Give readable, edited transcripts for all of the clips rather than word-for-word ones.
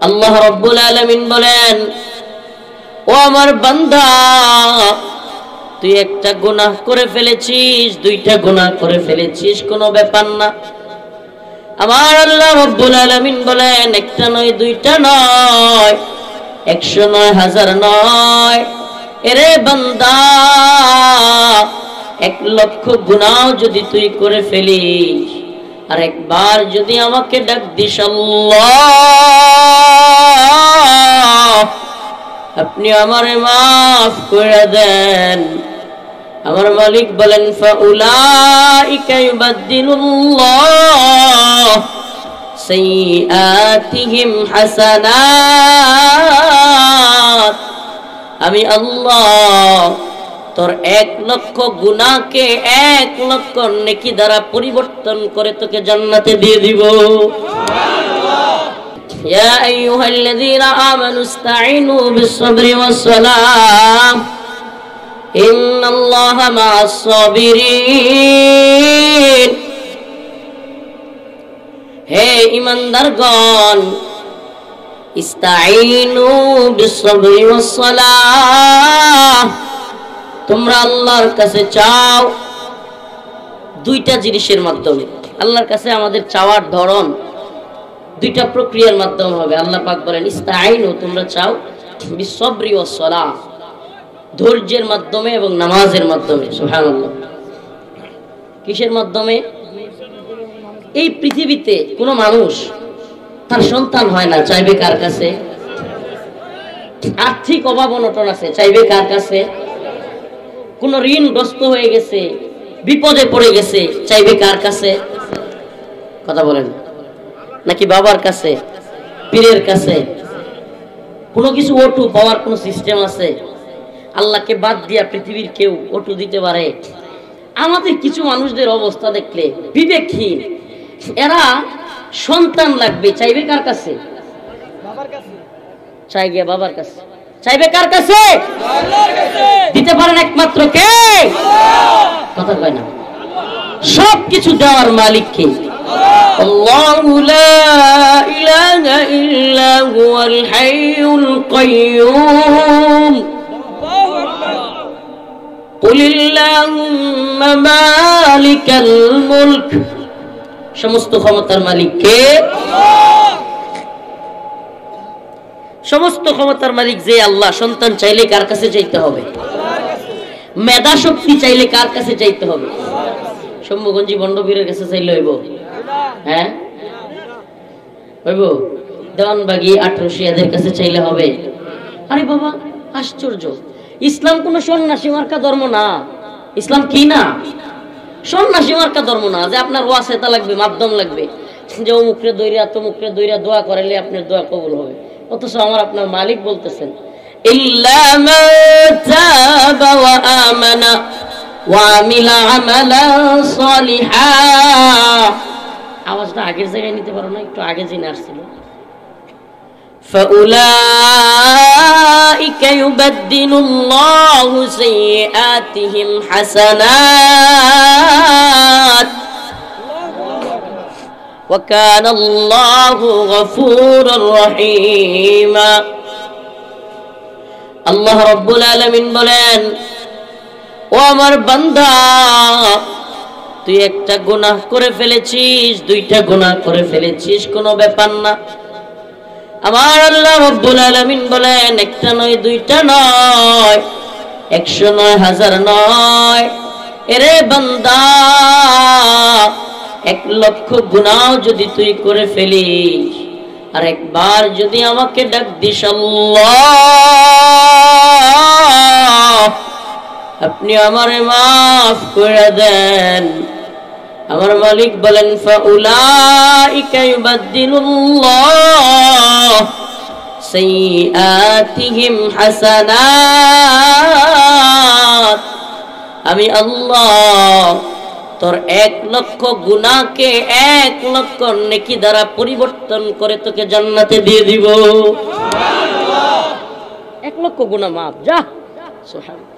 আল্লাহ রাব্বুল আলামিন বলেন, ও আমার বান্দা, তুই একটা গুনাহ করে ফেলেছিস, দুইটা গুনাহ করে ফেলেছিস, কোনো ব্যাপার না। আমার আল্লাহ রাব্বুল আলামিন বলেন, একটা নয়, দুইটা নয়, 100 নয়, 1000 নয়। এরে বান্দা, 1,00,000 গুনাহ যদি তুই করে ফেলিস, আর একবার যদি আমাকে ডাক দিস, আল্লাহ, আপনি আমারে মাফ করে দেন, আমার মালিক বলেন, ফাউলাইকা ইউবাদদিলুল্লাহ সাইয়্যাতিহিম হাসানাত। আমি আল্লাহ তোর 1,00,000 গুনাহকে 1,00,000 নেকি দ্বারা পরিবর্তন করে তোকে জান্নাতে দিয়ে দিব। সুবহানাল্লাহ। ইয়া আইয়ুহাল্লাযীনা আমানু ইসতাঈনু বিস-সাবরি ওয়াস-সালাহ ইন্নাল্লাহা মা'আস-সাবিরিন। হে ঈমানদারগণ, ইসতাঈনু বিস-সাবরি ওয়াস-সালাহ, তোমরা আল্লাহর কাছে চাও দুইটা জিনিসের মাধ্যমে। আল্লাহর কাছে আমাদের চাওয়ার ধরন দুইটা প্রক্রিয়ার মাধ্যমে হবে। আল্লাহ পাক বলেন, ইসতাঈনু, তোমরা চাও বিস-সাবরি ওয়াস-সালাহ, ধৈর্যের মাধ্যমে এবং নামাজের মাধ্যমে। সুবহানাল্লাহ। কিসের মাধ্যমে? এই পৃথিবীতে কোনো মানুষ তার সন্তান হয় না, চাইবে কার কাছে? আর্থিক অভাব অনটন আছে, চাইবে কার কাছে? কোন ঋণগ্রস্ত হয়ে গেছে, বিপদে পড়ে গেছে, চাইবে কার কাছে? কথা বলেন। নাকি বাবার কাছে, পীরের কাছে? কোনো কিছু ওটু পাওয়ার কোনো সিস্টেম আছে? আল্লাহকে বাদ দিয়া পৃথিবীর কেউ ওটু দিতে পারে? আমাদের কিছু মানুষদের অবস্থা দেখলে বিবেকহীন। এরা সন্তান লাগবে, চাইবে কার কাছে? বাবার কাছে। চাই গিয়া বাবার কাছে, চাইবে কার কাছে? আল্লাহর কাছে। দিতে পারেন একমাত্র কে? আল্লাহ। কথা কয় না। সব কিছু দেওয়ার মালিক কে? আল্লাহু লা ইলাহা ইল্লা হুয়াল হাইয়ুল কাইয়্যুম। কুলিল্লাহুম্মা মালিকাল মুলক। সমস্ত ক্ষমতার মালিক কে? আল্লাহ। সমস্ত ক্ষমতার মালিক যে আল্লাহ। সন্তান চাইলে কার কাছে চাইতে হবে? আল্লাহর কাছে। মেধা শক্তি চাইলে কার কাছে চাইতে হবে? শম্ভুগঞ্জি বন্ডবীরের কাছে চাইলে হইব? হ্যাঁ হইব? দেওয়ানবাগি 18 এদের কাছে চাইলে হবে? আরে বাবা, আশ্চর্য! ইসলাম কোন সন্ন্যাসী মার্কা ধর্ম না। ইসলাম কি না? সন্ন্যাসী মার্কা ধর্ম না যে আপনার ওয়াসিতা লাগবে, মাধ্যম লাগবে, যে অমুকরে দইরা তমুকরে দইরা দোয়া করাইলে আপনার দোয়া কবুল হবে। অথচ আমার আপনার মালিক বলতেছেন, ইল্লা মান তাবা ওয়া আমানা ওয়া আমিলা আমালান সালিহা। আওয়াজটা আগের জায়গায় নিতে পারো না? একটু আগে জেনে আসছিল। ফাউলাইকা ইউবাদদিলুল্লাহু সাইয়্যাতিহিম হাসানাত ওয়া কানাল্লাহু গফুরুর রহিমা। আল্লাহ রাব্বুল আলামিন বলেন, ও আমার বান্দা, তুই একটা গুনাহ করে ফেলেছিস, দুইটা গুনাহ করে ফেলেছিস, কোনো ব্যাপার না। আমার আল্লাহ রাব্বুল আলামিন বলেন, একটা নয়, দুইটা নয়, 100 নয়, 1000 নয়। এরে বান্দা, 1,00,000 গুনাহ যদি তুই করে ফেলিস, আর একবার যদি আমাকে ডাক দিস, আল্লাহ, আপনি আমারে মাফ করে দেন, আমার মালিক বলেন, ফাউলাইকা ইউবাদদিলুল্লাহ সাইয়্যাতিহিম হাসানাত। আমি আল্লাহ তোর 1,00,000 গুনাহকে 1,00,000 নেকি দ্বারা পরিবর্তন করে তোকে জান্নাতে দিয়ে দিব। সুবহানাল্লাহ। 1,00,000 গুনাহ মাফ। যা, সুবহানাল্লাহ।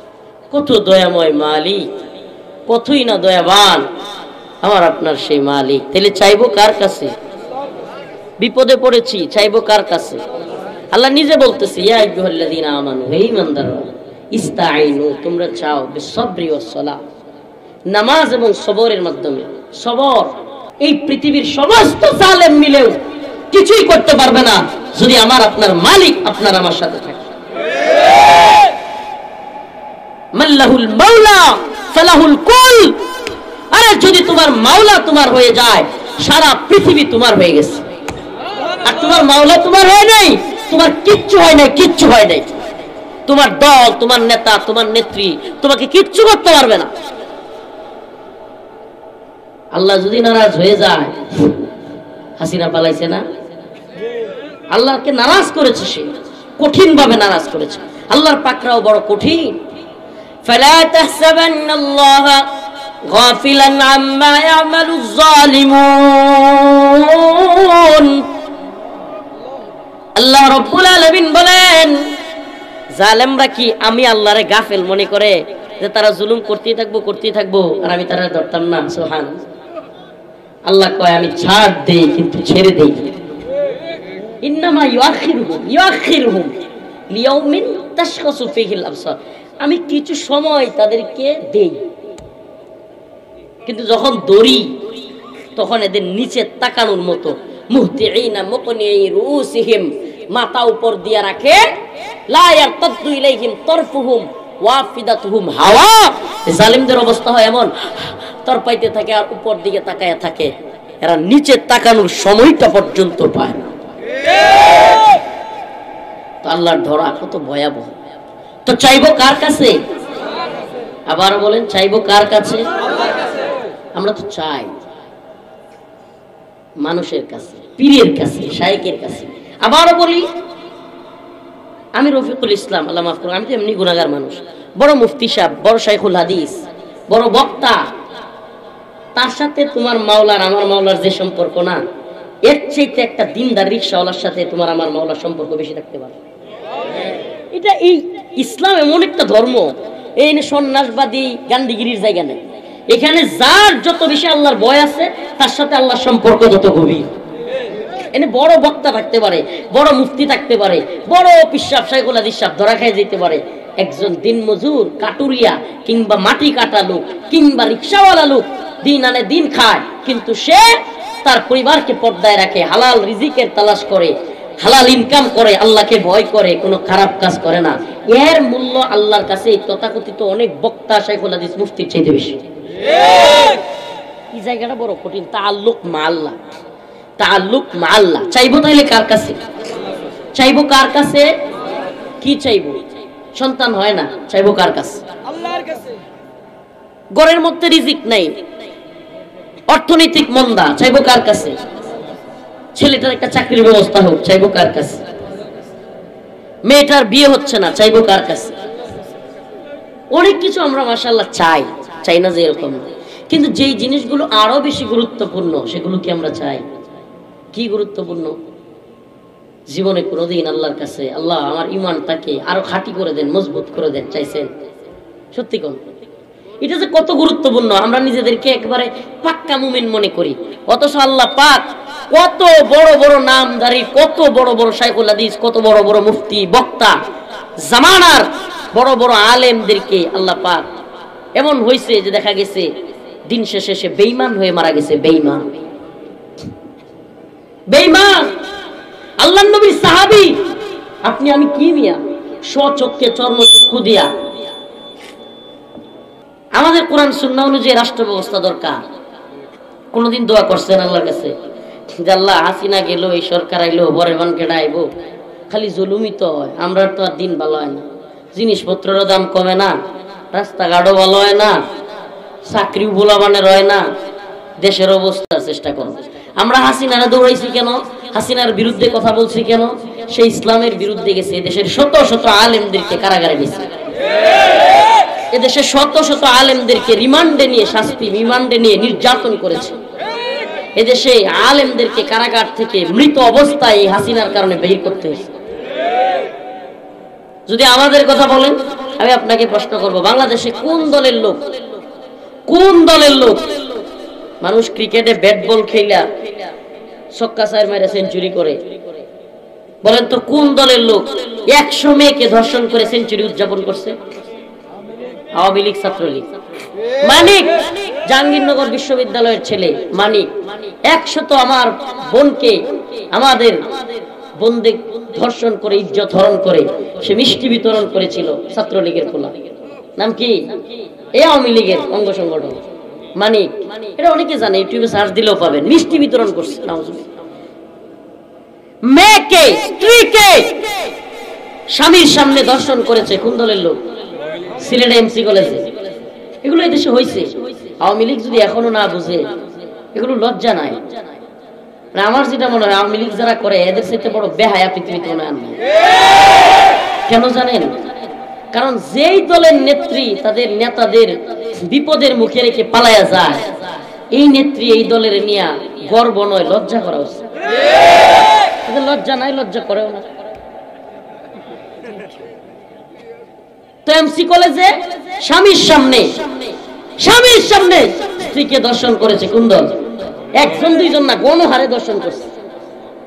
কত দয়াময় মালিক, কতই না দয়াবান আমার আপনার সেই মালিক। তাহলে চাইবো কার কাছে? বিপদে পড়েছি, চাইবো কার কাছে? আল্লাহ নিজে বলতেছে ইয়া আইয়ুহাল্লাযীনা আমানু, হে ঈমানদাররা, ইস্তাঈনু, তোমরা চাও বিসবরি ওয়াস সালাহ, নামাজ এবং সবরের মাধ্যমে। সবর, এই পৃথিবীর সমস্ত জালেম মিলেও কিছুই করতে পারবে না যদি আমার আপনার মালিক আপনার আমার সাথে থাকে। মাল্লাহুল মাওলা ফালাহুল কুল। আরে যদি তোমার মাওলা তোমার হয়ে যায়, সারা পৃথিবী তোমার হয়ে গেছে। আর তোমার মাওলা তোমার হয় নাই, তোমার কিচ্ছু হয় নাই, কিচ্ছু হয় নাই। তোমার দল, তোমার নেতা, তোমার নেত্রী তোমাকে কিচ্ছু করতে পারবে না। আল্লাহ যদি নারাজ হয়ে যায়, হাসিনা পালাইছে না, আল্লাহকে নারাজ করেছে, সে কঠিন ভাবে নারাজ করেছে। আল্লাহর পাকড়াও বড় কঠিন। ফালা তাহসাবান্নাল্লাহা গাফিলান আম্মা ইয়ামালুজ জালিমুন। আল্লাহ রাব্বুল আলামিন বলেন, জালেমরা কি আমি আল্লাহরে গাফেল মনে করে যে তারা জুলুম করতেই থাকবো আর আমি তারা ধরতাম না? সুবহানাল্লাহ। আল্লাহ কয় আমি ছাড় দেই কিন্তু ছেড়ে দেই। ইন্নামা ইউআখিরুহুম লিয়াউমিন তাশখাসু ফীহিল আবসার। আমি কিছু সময় তাদেরকে দেই, কিন্তু যখন দড়ি তখন এদের নিচে তাকানোর মতো। মুহতিঈনা মুকনিই রুসিহিম, মাথা উপর দিয়ে রাখে। লা ইয়ারতাদু ইলাইহিম তারফুহুম ওয়াফিদাতুহুম হাওয়া। জালিমদের অবস্থা হয় এমন, তরপাইতে থাকে আর উপর দিকে তাকায়া থাকে, এরা নিচে তাকানোর সময়টা পর্যন্ত পায় না। তো আল্লাহর ধরা কত ভয়াবহ। তো চাইবো কার কাছে? আবার বলেন, চাইবো কার কাছে? আমরা তো চাই মানুষের কাছে, পীরের কাছে, শায়েখের কাছে। আবারও বলি, আমি রফিকুল ইসলাম, আল্লাহ মাফ করুন, আমি তো এমনি গুনাহগার মানুষ। বড় মুফতি সাহেব, বড় শাইখুল হাদিস, বড় বক্তা, তার সাথে তোমার মাওলার আমার মাওলার যে সম্পর্ক না, এর চাইতে একটা দিনদার রিকশাওয়ালার সাথে তোমার আমার মাওলার সম্পর্ক বেশি থাকতে পারে। এটা এই ইসলাম এমন একটা ধর্ম, এই সন্ন্যাসবাদী গান্ধীগিরির জায়গা নেই। এখানে যার যত বেশি আল্লাহর ভয় আছে, তার সাথে আল্লাহর সম্পর্ক যত গভীর। এনে বড় বক্তা থাকতে পারে, বড় মুফতি থাকতে পারে, বড় পিসাব শাইখুল হাদিস সাহেব ধরা খাই যেতে পারে। একজন দিন মজুর, কাটুরিয়া, কিংবা মাটি কাটা লোক, কিংবা রিক্সাওয়ালা লোক দিন আনে দিন খায়, কিন্তু সে তার পরিবারকে পর্দায় রাখে, হালাল রিজিকের তালাশ করে, হালাল ইনকাম করে, আল্লাহকে ভয় করে, কোনো খারাপ কাজ করে না। এর মূল্য আল্লাহর কাছে তথাকথিত অনেক বক্তা শাইখুল হাদিস মুফতির চাইতে বেশি। এই জায়গাটা বড় কঠিন। তাআল্লুক মা আল্লাহ, তাআল্লুক মা আল্লাহ। চাইবো তাইলে কার কাছে? চাইবো কার কাছে? কি চাইবো? সন্তান হয় না, চাইবো কার কাছে? আল্লাহর কাছে। ঘরের মধ্যে রিজিক নাই, অর্থনৈতিক মন্দা, চাইবো কার কাছে? ছেলেটার একটা চাকরির ব্যবস্থা হোক, চাইবো কার কাছে? মেয়েটার বিয়ে হচ্ছে না, চাইবো কার কাছে? অনেক কিছু আমরা মাশাআল্লাহ চাই, চাই না যে এরকম, কিন্তু যেই জিনিসগুলো আরো বেশি গুরুত্বপূর্ণ সেগুলো কি আমরা চাই? কি গুরুত্বপূর্ণ? জীবনে কোনোদিন আল্লাহর কাছে, আল্লাহ আমার ঈমানটাকে আরো খাঁটি করে দেন, মজবুত করে দেন, চাইছেন? সত্যি কোন এটা যে কত গুরুত্বপূর্ণ, আমরা নিজেদেরকে একেবারে পাক্কা মুমিন মনে করি, অথচ আল্লাহ পাক কত বড় বড় নামধারী, কত বড় বড় শাইখুল হাদিস, কত বড় বড় মুফতি, বক্তা, জামানার বড় বড় আলেমদেরকে আল্লাহ পাক এমন হয়েছে যে দেখা গেছে দিন শেষে সে বেঈমান হয়ে মারা গেছে। বেঈমান, বেঈমান, আল্লাহর নবীর সাহাবী। আপনি আমি কি মিয়া, স্বচক্ষে চর্মচক্ষু দিয়া আমাদের কোরআন সুন্নাহ অনুযায়ী রাষ্ট্র ব্যবস্থা দরকার। কোনদিন দোয়া করছেন আল্লাহর কাছে যে আল্লাহ হাসিনা গেল, এই সরকার আইলো, বরেমান কেডা আইবো, খালি জুলুমই তো হয়, আমরা তো আর দিন ভালো হয় না, জিনিসপত্রেরও দাম কমে না, রাস্তাঘাটও ভালো হয় না, চাকরিও বোলাবানের হয় না, দেশের অবস্থার চেষ্টা করো। আমরা হাসিনারা দৌড়াইছি কেন? হাসিনার বিরুদ্ধে কথা বলছি কেন? সে ইসলামের বিরুদ্ধে গেছে, দেশের শত শত আলেমদেরকে কারাগারে গেছে, এদেশে শত শত আলেমদেরকে রিমান্ডে নিয়ে শাস্তি, রিমান্ডে নিয়ে নির্যাতন করেছে। এদেশে আলেমদেরকে কারাগার থেকে মৃত অবস্থায় হাসিনার কারণে বের করতে হয়েছে। যদি আমাদের কথা বলেন, আমি আপনাকে প্রশ্ন করব, বাংলাদেশে কোন দলের লোক, কোন দলের লোক মানুষ ক্রিকেটে ব্যাট বল খেলা ছক্কা চার মাইরা সেঞ্চুরি করে, বলেন তো কোন দলের লোক 100 মেয়েকে ধর্ষণ করে সেঞ্চুরি উদযাপন করছে? আওয়ামী লীগ, ছাত্রলীগ। মানিক জাহাঙ্গীরনগর বিশ্ববিদ্যালয়ের ছেলে মানিক 100 আমার বোনকে, আমাদের বোনদের ধর্ষণ করে ইজ্জত হরণ করে সে মিষ্টি বিতরণ করেছিল ছাত্রলীগের পোলা। নাম কি? এই আওয়ামী লীগের অঙ্গ সংগঠন মানিক। এটা অনেকে জানে, ইউটিউবে সার্চ দিলেও পাবেন। মিষ্টি বিতরণ করছে। মেয়েকে, স্ত্রীকে স্বামীর সামনে দর্শন করেছে কোন দলের লোক? সিলেট এমসি কলেজে। এগুলো এই দেশে হয়েছে। আওয়ামী লীগ যদি এখনো না বুঝে, এগুলো লজ্জা নাই। আমার যেটা মনে হয়, আওয়ামী লীগ যারা করে এদের সাথে বড় বেহায়া পৃথিবীতে মনে হয়। কেন জানেন? কারণ যেই দলের নেত্রী তাদের নেতাদের বিপদের মুখে রেখে পালায়া যায়, এই নেত্রী এই দলের নিয়ে গর্ব নয়, লজ্জা করা উচিত। লজ্জা নাই, লজ্জা করেও না। তো এমসি কলেজে স্বামীর সামনে স্ত্রীকে দর্শন করেছে কোন দল? একজন দুইজন না, গণহারে দর্শন করছে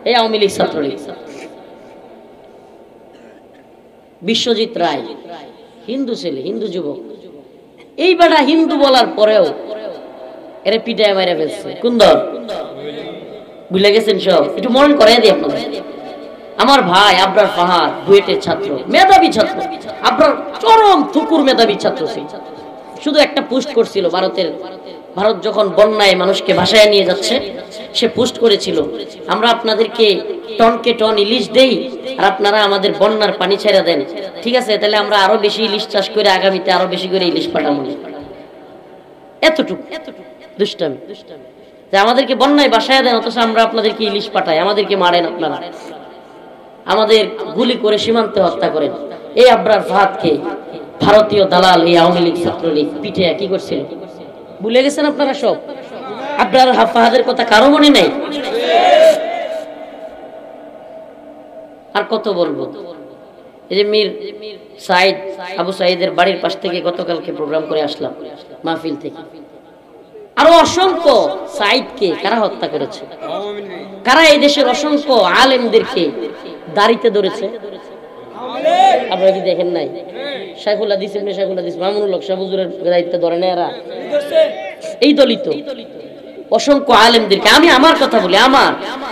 এই আওয়ামী লীগ, ছাত্রলীগ। বিশ্বজিৎ রায় হিন্দু ছেলে, হিন্দু যুবক। এই বেটা হিন্দু বলার পরেও এরা পিটায় মাইরা ফেলছে কোন দল? ভুলে গেছেন সব? একটু মনে করাই দিই আপনাদের। আমার ভাই আবরার ফাহাদ বুয়েটের ছাত্র, মেধাবী ছাত্র। আবরার চরম থুকুর মেধাবী ছাত্র ছিল। শুধু একটা পোস্ট করছিল, ভারত যখন বন্যায় মানুষকে ভাসায় নিয়ে যাচ্ছে, সে পোস্ট করেছিল, আমরা আপনাদেরকে টনকে টন ইলিশ দেই আর আপনারা আমাদের বন্যার পানি ছেড়ে দেন, ঠিক আছে? তাহলে আমরা আরো বেশি ইলিশ চাষ করে আগামীতে আরো বেশি করে ইলিশ পাঠাবো। এতটুকু দুষ্টামি যে আমাদেরকে বন্যায় ভাসায় দেন, অথচ আমরা আপনাদেরকে ইলিশ পাঠাই, আমাদেরকে মারেন আপনারা, আমাদের গুলি করে সীমান্তে হত্যা করেন। এই আবরার ফাহাদকে ভারতীয় দালাল এই আওয়ামী লীগ, ছাত্রলীগ পিঠে কি করছিল? ভুলে গেছেন আপনারা সব? আবরার ফাহাদের কথা কারো মনে নেই? আর কত বলবো? এই যে মীর সাইদ, আবু সাইদের বাড়ির পাশ থেকে গতকালকে প্রোগ্রাম করে আসলাম, মাহফিল থেকে। আরো অসংখ্য সাইদকে কারা হত্যা করেছে? কারা এই দেশের অসংখ্য আলেমদেরকে দাড়িতে ধরেছে? আপনারা কি দেখেন নাই? শাইখুল হাদিস ইবনে শাইখুল হাদিস মামুনুল হক শাহবুজুরের দায়িত্ব ধরে না এরা? এই দলিত অসংখ্য আলেমদেরকে। আমি আমার কথা বলি,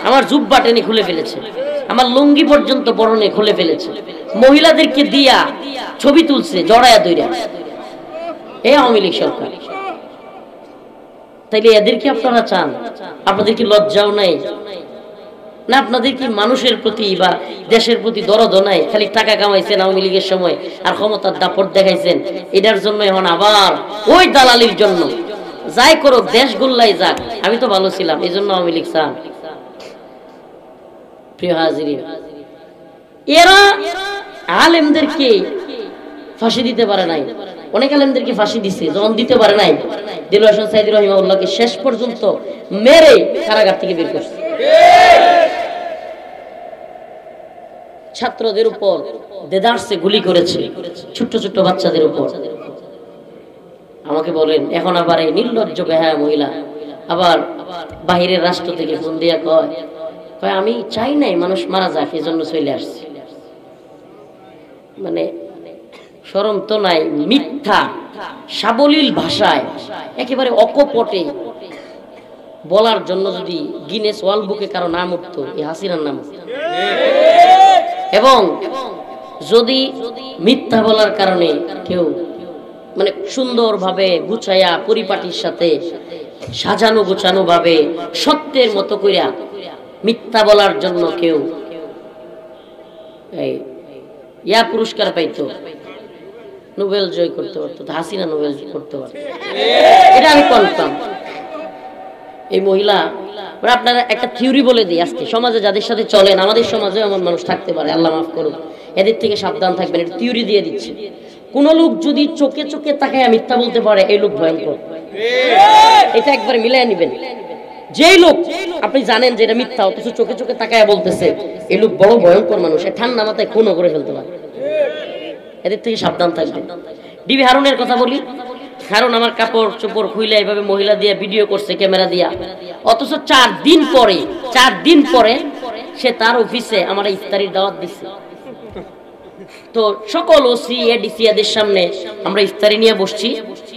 আমার জুব্বা টেনে খুলে ফেলেছে, আমার লুঙ্গি পর্যন্ত পরনে খুলে ফেলেছে, মহিলাদেরকে দিয়া ছবি তুলছে জড়ায়া দইরা। এই আওয়ামী লীগ সরকার। তাইলে এদেরকে আপনারা চান? আপনাদের কি লজ্জাও নাই না? আপনাদের কি মানুষের প্রতি বা দেশের প্রতি দরদও নাই? খালি টাকা কামাইছেন আওয়ামী লীগের সময় আর ক্ষমতার দাপট দেখাইছেন, এটার জন্য এখন আবার ওই দালালির জন্য যাই করুক, দেশ গোল্লাই যাক, আমি তো ভালো ছিলাম, এই জন্য আওয়ামী লীগ চান। প্রিয় হাজিরিন, এরা আলেমদেরকে ফাঁসি দিতে পারে নাই। অনেক আলেমদেরকে ফাঁসি দিছে, যখন দিতে পারে নাই, দিলওয়ার হোসেন সাইদী রাহিমাহুল্লাহকে শেষ পর্যন্ত মেরে কারাগার থেকে বের করছে। ছাত্রদের উপর দেদারসে গুলি করেছে, ছোট্ট ছোট্ট বাচ্চাদের উপর। আমাকে বলেন, এখন আবার এই নির্লজ্জ বেহায়া মহিলা আবার বাহিরের রাষ্ট্র থেকে ফোন দিয়া কয় আমি চাই নাই মানুষ মারা যাক, এজন্য চলে আসছি। মানে শরম তো নাই। মিথ্যা সাবলীল ভাষায় একেবারে অকপটে বলার জন্য যদি গিনেস ওয়ার্ল্ড বুকে কারো নাম উঠতো, এই হাসিনার নাম। এবং যদি মিথ্যা বলার কারণে কেউ মানে সুন্দরভাবে গুছাইয়া পরিপাটির সাথে সাজানো গোছানো ভাবে সত্যের মতো কইরা মিথ্যা বলার জন্য কেউ ইয়া পুরস্কার পাইতো, নোবেল জয় করতে পারতো, হাসিনা নোবেল করতে পারতো, এটা আমি কনফার্ম। এই মহিলা আপনারা একটা থিওরি বলে দিই আজকে, সমাজে যাদের সাথে চলেন, আমাদের সমাজে এমন মানুষ থাকতে পারে, আল্লাহ মাফ করুন, এদের থেকে সাবধান থাকবেন। এটা থিওরি দিয়ে দিচ্ছি। কোন লোক যদি চোখে চোখে তাকায় মিথ্যা বলতে পারে, এই লোক ভয়ঙ্কর। এটা একবার মিলাই নিবেন। যেই লোক আপনি জানেন যে এটা মিথ্যা, অথচ চোখে চোখে তাকায় বলতেছে, এই লোক বড় ভয়ঙ্কর মানুষ, ঠান্ডা মাথায় খুনও করে ফেলতে পারে। এদের থেকে সাবধান থাকবেন। ডিবি হারুনের কথা বলি। হারুন আমার কাপড় চোপড় খুইলে এইভাবে মহিলা দিয়ে ভিডিও করছে ক্যামেরা দিয়া, অথচ 4 দিন পরে সে তার অফিসে আমার ইফতারির দাওয়াত দিচ্ছে। তো সকল ওসি এডিসি এদের সামনে আমরা ইফতারি নিয়ে বসছি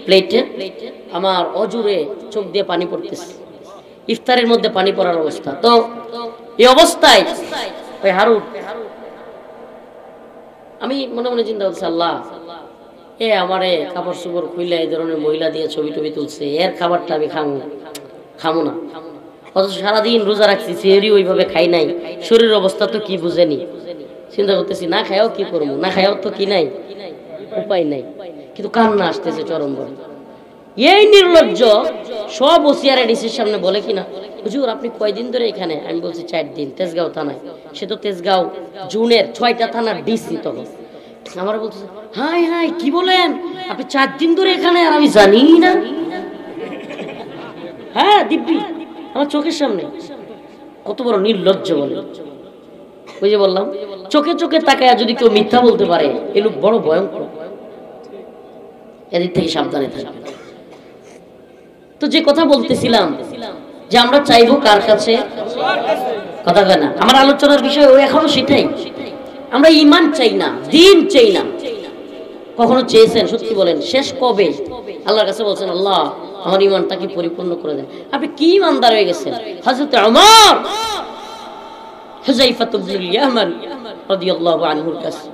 প্লেটে, আমার অজুরে চোখ দিয়ে পানি পড়তেছে, ইফতারের মধ্যে পানি পড়ার অবস্থা। তো এই অবস্থায় ওই হারুন, আমি মনে মনে চিন্তা করছি, আল্লাহ এ আমারে কাপড় চোপড় খুইলে এই ধরনের মহিলা দিয়ে ছবি টবি তুলছে, এর খাবারটা আমি খামো না। অথচ সারাদিন রোজা রাখছি, সেহরি ওইভাবে খাই নাই, শরীরের অবস্থা তো কি বুঝেনি। চিন্তা করতেছি না খাইও কি করবো, না খাইও তো কি নাই, উপায় নাই। কিন্তু কান্না আসতেছে চরম বড়। এই নির্লজ্জ সব ওসিয়ার এডিসির সামনে বলে কিনা, হুজুর আপনি কয়দিন ধরে এখানে? আমি বলছি 4 দিন। তেজগাঁও থানায়, সে তো তেজগাঁও জুনের 6টা থানার ডিসি। তখন আমার বলতেছে, হাই হাই কি বলেন আপনি 4 দিন ধরে এখানে, আর আমি জানি না। হ্যাঁ দিব্যি আমার চোখের সামনে। কত বড় নির্লজ্জ বলে। ওই যে বললাম, চোখে চোখে তাকায় যদি কেউ মিথ্যা বলতে পারে, এ লোক বড় ভয়ঙ্কর, এদিক থেকে সাবধানে থাকবে। তো যে কথা বলতেছিলাম যে আমরা চাইবো কার কাছে, কথা কয় না, আমার আলোচনার বিষয় ও এখনো সেটাই। আমরা ঈমান চাই না, দ্বীন চাই না। কখনো চেয়েছেন? সত্যি বলেন, শেষ কবে আল্লাহর কাছে বলছেন, আল্লাহ আমার ঈমানটাকে পরিপূর্ণ করে দেন? আপনি কি ঈমানদার হয়ে গেছেন? হযরত ওমর, হুযায়ফা ইবনুল ইয়ামান রাদিয়াল্লাহু আনহুর কাছে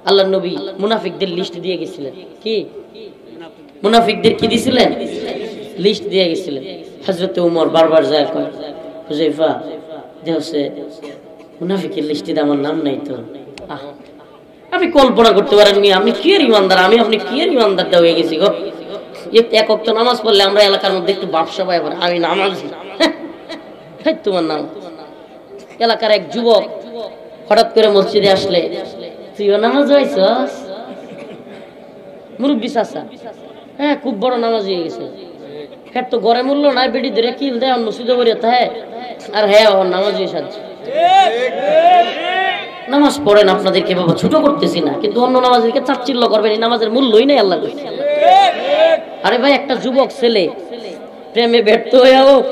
আল্লাহর নবী মুনাফিকদের লিস্ট দিয়ে গেছিলেন। কি মুনাফিকদের কি দিছিলেন? লিস্ট দিয়ে গেছিলেন। হযরত ওমর বারবার যায় কয়, হুযায়ফা দেহসে মুনাফিকের লিস্টে আমার নাম নাই তো। আপনি কল্পনা করতে পারেন নি আপনি কি এর ইমানদার, আমি আপনি কি এর ইমানদার হয়ে গেছি গো। এক ওয়াক্ত নামাজ পড়লে আমরা এলাকার মধ্যে একটু ব্যবসা পাই, আমি নামাজি, তোমার নাম। এলাকার এক যুবক হঠাৎ করে মসজিদে আসলে, তুইও নামাজ হয়েছস? মুরব্বী চাচা, হ্যাঁ খুব বড় নামাজ হয়ে গেছে। হ্যাঁ তো গড়ে মূল্য নাই, বেটি ধরে কিল দেয় মসজিদে বেরিয়ে, হ্যাঁ আর হ্যাঁ নামাজ হয়ে সাজছে। নামাজ পড়েন, আপনাদেরকে বাবা ছোট করতেছি না, কিন্তু অন্য নামাজকে চাচ্ছিল্য করবেন, এই নামাজের মূল্যই নাই আল্লাহ। আরে ভাই, একটা যুবক ছেলে প্রেমে ব্যর্থ হয়ে হোক,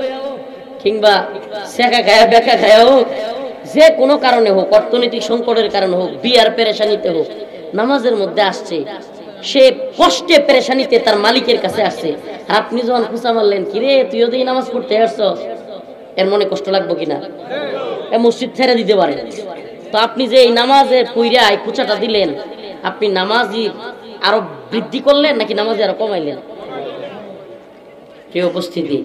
কিংবা শেখা খায়া বেকা খায়া হোক, যে কোনো কারণে হোক, অর্থনৈতিক সংকটের কারণে হোক, বিয়ার পেরেশানিতে হোক, নামাজের মধ্যে আসছে, সে কষ্টে পেরেশানিতে তার মালিকের কাছে আসছে। আর আপনি যখন খুঁচা মারলেন, কিরে তুইও দিয়ে নামাজ পড়তে আসছস, এর মনে কষ্ট লাগবো কিনা? মসজিদ ছেড়ে দিতে পারে। তো আপনি যে এই নামাজের কইরা এই খুচাটা দিলেন, আপনি নামাজি আরো বৃদ্ধি করলেন নাকি নামাজি আরো কমাইলেন? প্রিয় উপস্থিতি,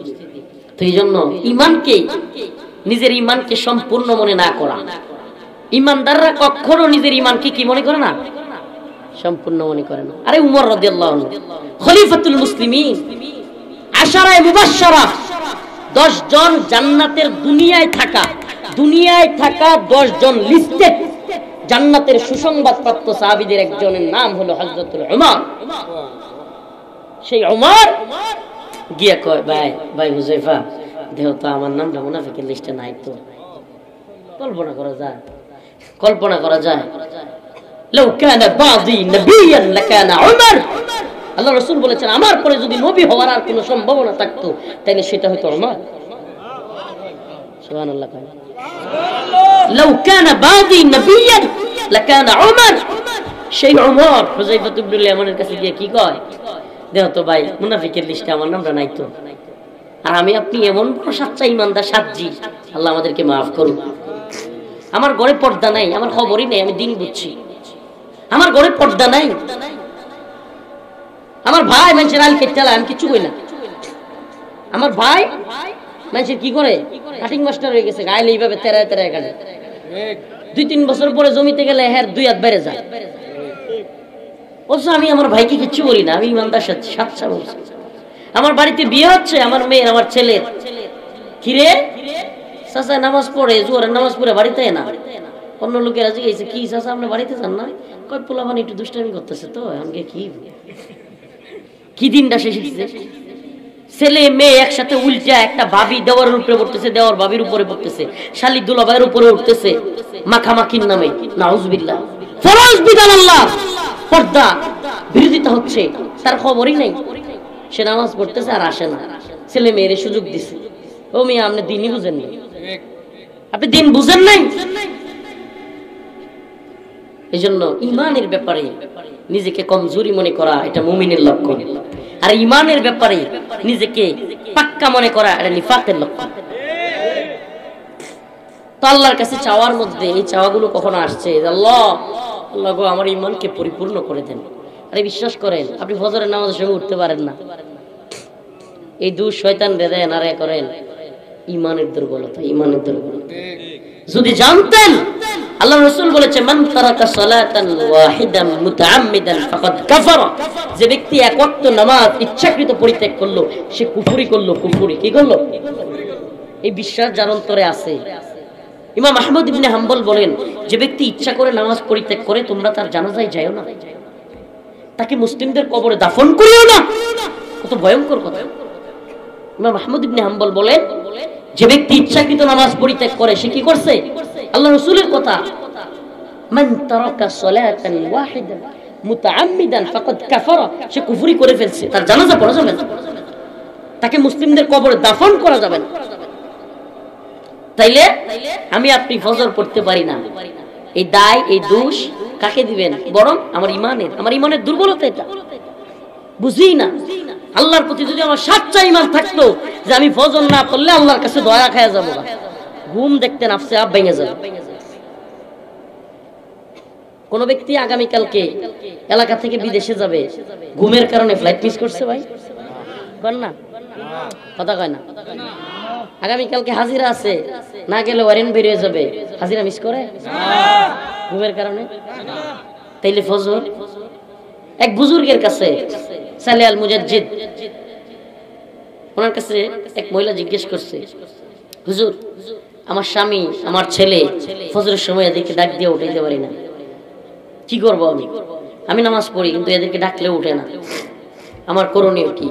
তো এই জন্য ইমানকে, নিজের ইমানকে সম্পূর্ণ মনে না করা। ইমানদাররা কখনো নিজের ইমানকে কি মনে করে না? সম্পূর্ণ মনে করে না। আরে উমর রাদিয়াল্লাহু আনহু খলিফাতুল মুসলিমিন, আশারায়ে মুবাশশারা, 10 জন জান্নাতের দুনিয়ায় থাকা 10 জন লিস্টেড জান্নাতের সুসংবাদ প্রাপ্ত সাহাবীদের একজনের নাম হলো হযরতুল উমর। সেই উমর গিয়া কয়, ভাই হুযায়ফা, দেখো তো আমার নামটা মুনাফিকের লিস্টে নাই তো। কল্পনা করা যায় লাউ কানা বাদি নবিয়ান লাকানা উমর। আল্লাহ রাসূল বলেছেন, আমার পরে যদি নবী হওয়ার আর কোনো সম্ভাবনা থাকতো তাহলে সেটা হতো উমর। সুবহানাল্লাহ। লাউ কানা বাদি নবিয়ান লাকানা উমর। সেই উমর হুযায়ফা ইবনুল ইয়ামানের কাছে গিয়ে কি কয়, দেখো তো ভাই মুনাফিকের লিস্টে আমার নামটা নাই তো। আর আমি আপনি এমন বড় সাচ্চা ইমানদার সাজ্জি, আল্লাহ আমাদেরকে মাফ করুন। আমার ঘরে পর্দা নাই, আমার খবরই নেই, আমি দিন বুঝছি। আমার ঘরে পর্দা নাই, আমার ভাই মানুষের আল কেটে আমি কিছু কই না। আমার ভাই মানুষের কি করে, কাটিং মাস্টার হয়ে গেছে, গাইলে এইভাবে তেরায় তেরায় কাটে। 2-3 বছর পরে জমিতে গেলে হ্যাঁ 2 হাত বেড়ে যায়। অবশ্য আমি আমার ভাইকে কিচ্ছু বলি না, আমি ইমানদার সাচ্চা বলছি। আমার বাড়িতে বিয়ে হচ্ছে, আমার মেয়ের, আমার ছেলের, কিরে চাচা নামাজ পড়ে, জোহরের নামাজ পড়ে বাড়িতে না। অন্য লোকেরা জিজ্ঞেস, কি চাচা আপনি বাড়িতে যান না? কয় পোলা মানে একটু দুষ্টামি করতেছে তো, আমাকে কি দিনটা শেষ হচ্ছে। ছেলে মেয়ে একসাথে উল্টা, একটা ভাবি দেওয়ারের উপরে পড়তেছে, দেওয়ার ভাবির উপরে পড়তেছে, শালি দুলাভাইয়ের উপরে উঠতেছে মাখামাখির নামে। নাউজুবিল্লাহ। ফরজ বিধান আল্লাহ, পর্দা বিরোধিতা হচ্ছে, তার খবরই নাই। সে নামাজ পড়তেছে আর আসে না, ছেলে মেয়ের সুযোগ দিছে। ও মিয়া আপনি দিনই বুঝেন না, আপনি দিন বুঝেন নাই। এই জন্য ইমানের ব্যাপারে নিজেকে কমজোরি মনে করা এটা মুমিনের লক্ষণ, আর ইমানের ব্যাপারে নিজেকে পাক্কা মনে করা এটা নিফাকের লক্ষণ। তো আল্লাহর কাছে চাওয়ার মধ্যে এই চাওয়াগুলো কখনো আসছে, আল্লাহ আল্লাহ গো আমার ইমানকে পরিপূর্ণ করে দেন। আরে বিশ্বাস করেন আপনি ফজরের নামাজের সঙ্গে উঠতে পারেন না, এই দু শয়তান দেন আরে করেন ইমানের দুর্বলতা, ইমানের দুর্বলতা। যদি জানতেন আল্লাহ রাসূল বলেছে মান তারাকা সালাতান ওয়াহিদান মুতাআম্মিদান ফাকাদ কাফারা, যে ব্যক্তি এক ওয়াক্ত নামাজ ইচ্ছাকৃত পরিত্যাগ করলো সে কুফরি করলো। কুফরি কি করলো? এই বিশ্বাস যার অন্তরে আছে। ইমাম আহমদ ইবনে হাম্বল বলেন যে ব্যক্তি ইচ্ছা করে নামাজ পরিত্যাগ করে তোমরা তার জানাজায় যাও না, তাকে মুসলিমদের কবরে দাফন করিও না। কত ভয়ঙ্কর কথা। ইমাম আহমদ ইবনে হাম্বল বলেন যে ব্যক্তি ইচ্ছাকৃত নামাজ পরিত্যাগ করে সে কি করছে? আল্লাহ রাসূলের কথা, মান তারাকা সালাতান ওয়াহিদান মুতাআম্মিদান ফাকাদ কাফারা, সে কুফরি করে ফেলছে, তার জানাজা পড়া যাবে না, তাকে মুসলিমদের কবরে দাফন করা যাবে না। তাইলে আমি আপনি ফজর পড়তে পারি না, এই দায় এই দোষ কাকে দিবেন? বরং আমার ইমানের দুর্বলতা। এটা বুঝি না। আল্লাহর প্রতি যদি আমার সাচ্চা ঈমান থাকতো যে আমি ফজর না পড়লে আল্লাহর কাছে দয়া খায়া যাবো, ঘুম দেখতে নাফসে আপ ভেঙে যাবে। কোন ব্যক্তি আগামী কালকে এলাকা থেকে বিদেশে যাবে, ঘুমের কারণে ফ্লাইট মিস করছে, ভাই কর না, কথা কয় না। আগামী কালকে হাজিরা আছে, না গেলে ওয়ারেন্ট বেরিয়ে যাবে, হাজিরা মিস করে ঘুমের কারণে? তাইলে ফজর। এক বুজুর্গের কাছে সালে আল মুজাদ্দিদ, ওনার কাছে এক মহিলা জিজ্ঞেস করছে, হুজুর আমার স্বামী আমার ছেলে ফজরের সময় এদেরকে ডাক দিয়ে উঠাইতে পারি না, কি করবো? আমি নামাজ পড়ি কিন্তু এদেরকে ডাকলেও উঠে না, আমার করণীয় কি?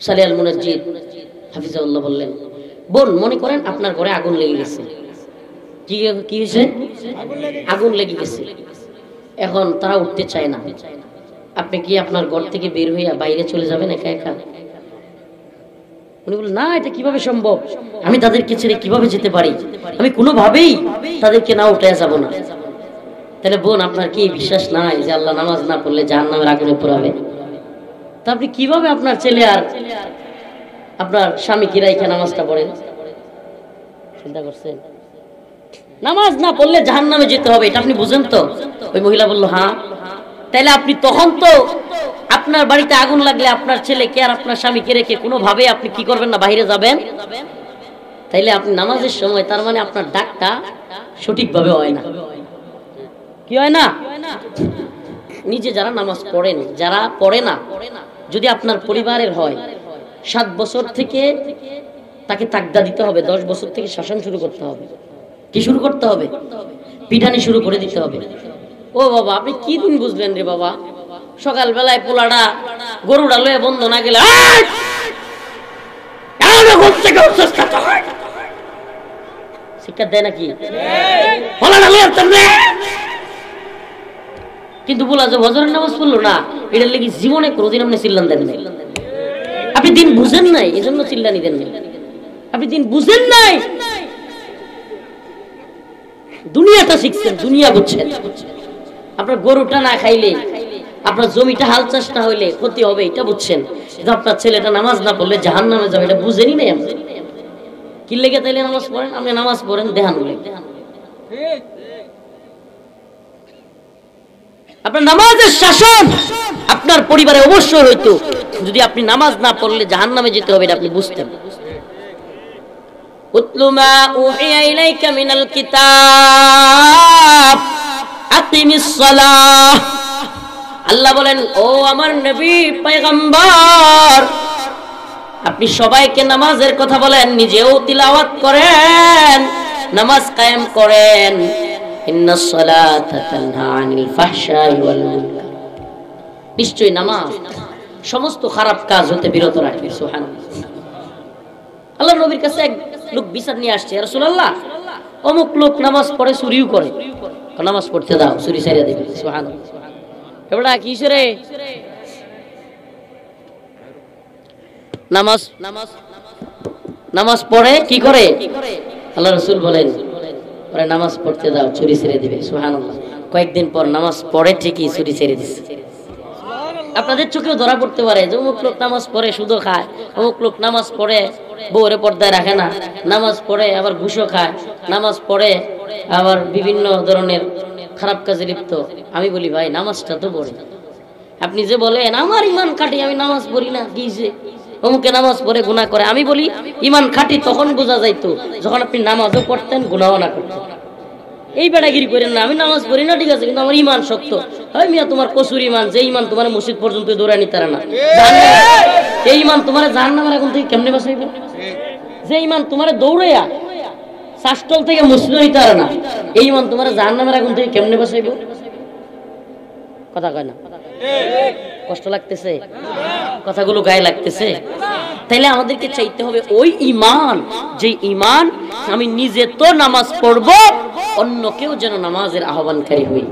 সালে আল মুজাদ্দিদ হাফিজাহুল্লাহ বললেন, বোন মনে করেন আপনার ঘরে আগুন লেগে গেছে। কি হয়েছে? আগুন লেগে গেছে। এখন তারা উঠতে চায় না, আপনি কি আপনার ঘর থেকে বের হইয়া বাইরে চলে যাবেন একা একা? উনি বললেন, না এটা কিভাবে সম্ভব, আমি তাদেরকে ছেড়ে কিভাবে যেতে পারি, আমি কোনোভাবেই তাদেরকে না উঠে যাব না। তাহলে বোন আপনার কি বিশ্বাস নাই যে আল্লাহ নামাজ না পড়লে জাহান্নামের আগুনে পোড়াবে? তা আপনি কিভাবে আপনার ছেলে আর আপনার স্বামী কি রাইখা নামাজটা পড়েন? চিন্তা করছেন? নামাজ না পড়লে জাহান্নামে যেতে হবে, এটা আপনি বুঝেন তো? ওই মহিলা বলল, হ্যাঁ। তাইলে আপনি তখন তো আপনার বাড়িতে আগুন লাগলে আপনার ছেলেকে আর আপনার স্বামীকে রেখে কোনোভাবে আপনি কি করবেন না, বাইরে যাবেন। তাইলে আপনি নামাজের সময় তার মানে আপনার ডাকটা সঠিকভাবে হয় না। কি হয় না? নিজে যারা নামাজ পড়েন, যারা পড়ে না, যদি আপনার পরিবারের হয় 7 বছর থেকে তাকে তাকদা দিতে হবে, 10 বছর থেকে শাসন শুরু করতে হবে। কি শুরু করতে হবে? পিটানি শুরু করে দিতে হবে। ও বাবা আপনি কি দিন বুঝলেন রে বাবা, সকাল বেলায় পোলাটা গরুটা লয়ে বন্ধ না গেলে শিক্ষা দেয় নাকি? কিন্তু বলা যে ফজরের নামাজ পড়লো না, এটার লেগে জীবনে কোনোদিন আপনি চিল্লান দেন নাই। আপনি দিন বুঝেন নাই, এই জন্য চিল্লানি দেন নাই। আপনি দিন বুঝেন নাই, দুনিয়াটা শিখছেন, দুনিয়া বুঝছেন। আপনার গরুটা না খাইলে, আপনার জমিটা হাল চাষ না হইলে ক্ষতি হবে, এটা বুঝছেন। আপনার ছেলেটা নামাজ না পড়লে জাহান্নামে যাবে, এটা বুঝেনি নাই আপনি। কি লেগে তাইলে নামাজ পড়েন? আপনি নামাজ পড়েন দেহান বলে। আপনার নামাজের শাসন আপনার পরিবারে অবশ্যই হইতো যদি আপনি নামাজ না পড়লে জাহান্নামে যেতে হবে, এটা আপনি বুঝতেন। উতলু মা উহিয়া ইলাইকা মিনাল কিতাব আকিমিস সালাহ। আল্লাহ বলেন, ও আমার নবী পয়গম্বর, আপনি সবাইকে নামাজের কথা বলেন, নিজেও তিলাওয়াত করেন, নামাজ কায়েম করেন। ইন্নাস সালাতা তানহা আনিল ফাহশাই ওয়াল মুনকার। নিশ্চয়ই নামাজ সমস্ত খারাপ কাজ হতে বিরত রাখে। সুবহানাল্লাহ। আল্লাহর নবীর কাছে এক লোক বিচার নিয়ে আসছে, রাসূলুল্লাহ অমুক লোক নামাজ পড়ে চুরিও করে, নামাজ পড়তে দাও, চুরি ছাইরা দিবে। সুবহানাল্লাহ। এবড়া কিসে রে? নামাজ নামাজ পড়ে কি করে? আল্লাহ রাসূল বলেন পরে নামাজ পড়তে দাও, ছুরি ছেড়ে দিবে। সুবহানাল্লাহ। কয়েকদিন পর নামাজ পড়ে ঠিকই ছুরি ছেড়ে দিচ্ছে। আপনাদের চোখেও ধরা পড়তে পারে যে অমুক লোক নামাজ পড়ে সুদও খায়, অমুক লোক নামাজ পড়ে বউরে পর্দায় রাখে না, নামাজ পড়ে আবার ঘুষও খায়, নামাজ পড়ে আবার বিভিন্ন ধরনের খারাপ কাজে লিপ্ত। আমি বলি ভাই নামাজটা তো পড়ে। আপনি যে বলেন আমার ইমান খাঁটি, আমি নামাজ পড়ি না, কি যে অমুকে নামাজ পড়ে গুনাহ করে। আমি বলি ইমান খাঁটি তখন বোঝা যাইতো যখন আপনি নামাজও পড়তেন গুনাহও না করতেন। এই বেড়াগিরি করেন না, আমি নামাজ পড়ি না ঠিক আছে কিন্তু আমার ইমান শক্ত। হয় মিয়া তোমার কসুর ইমান, যে ইমান তোমার মসজিদ পর্যন্ত দৌড়ায় নিতে পারে না, এই ইমান তোমার জাহান্নামের আগুন থেকে কেমনে বাঁচাইবে? যে ইমান তোমার দৌড়াইয়া শাসটল থেকে মসজিদে নিতে পারে না, এই ইমান তোমার জাহান্নামের আগুন থেকে কেমনে বাঁচাইবে? কথা কয় না? কষ্ট লাগতেছে? কথাগুলো গায়ে লাগতেছে? তাইলে আমাদেরকে চাইতে হবে ওই ঈমান, যে ঈমান আমি নিজে তো নামাজ পড়বো, অন্য কেউ যেন নামাজের আহ্বানকারী হই।